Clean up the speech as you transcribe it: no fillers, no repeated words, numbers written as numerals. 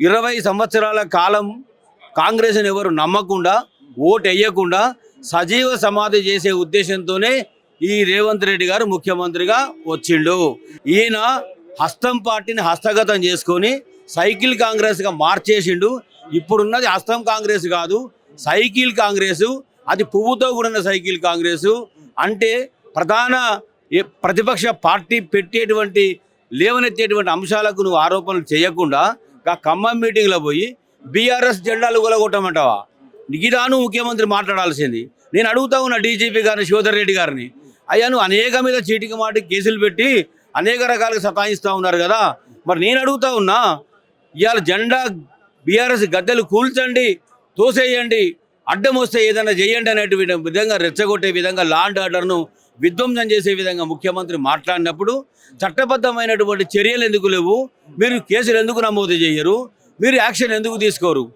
20 సంవత్సరాల కాలం కాంగ్రెస్ని ఎవరు నమ్మకుండా ఓటు వేయకుండా సజీవ సమాధి చేసే ఉద్దేశంతోనే ఈ రేవంత్ రెడ్డి గారు ముఖ్యమంత్రిగా వచ్చిండు. ఈయన హస్తం పార్టీని హస్తగతం చేసుకొని సైకిల్ కాంగ్రెస్గా మార్చేసిండు. ఇప్పుడున్నది హస్తం కాంగ్రెస్ కాదు, సైకిల్ కాంగ్రెసు. అది పువ్వుతో కూడిన సైకిల్ కాంగ్రెసు. అంటే ప్రధాన ప్రతిపక్ష పార్టీ పెట్టేటువంటి లేవనెత్తేటువంటి అంశాలకు నువ్వు ఆరోపణలు చేయకుండా ఖమ్మం మీటింగ్లో పోయి బీఆర్ఎస్ జెండాలు కొలగొట్టమంటావా? నిగిదాను ముఖ్యమంత్రి మాట్లాడాల్సింది. నేను అడుగుతా ఉన్నా డీజీపీ గారిని, శివధర్ రెడ్డి గారిని, అయ్యా నువ్వు అనేక మీద చీటికి మాటికి కేసులు పెట్టి అనేక రకాలుగా సతాయిస్తూ ఉన్నారు కదా, మరి నేను అడుగుతా ఉన్నా ఇవాళ జెండా బీఆర్ఎస్ గద్దెలు కూల్చండి, తోసేయండి, అడ్డం వస్తే ఏదైనా చేయండి అనేటువంటి విధంగా రెచ్చగొట్టే విధంగా లా అండ్ ఆర్డర్ను విధ్వంసం చేసే విధంగా ముఖ్యమంత్రి మాట్లాడినప్పుడు చట్టబద్ధమైనటువంటి చర్యలు ఎందుకు లేవు? మీరు కేసులు ఎందుకు నమోదు చేయరు? మీరు యాక్షన్ ఎందుకు తీసుకోరు?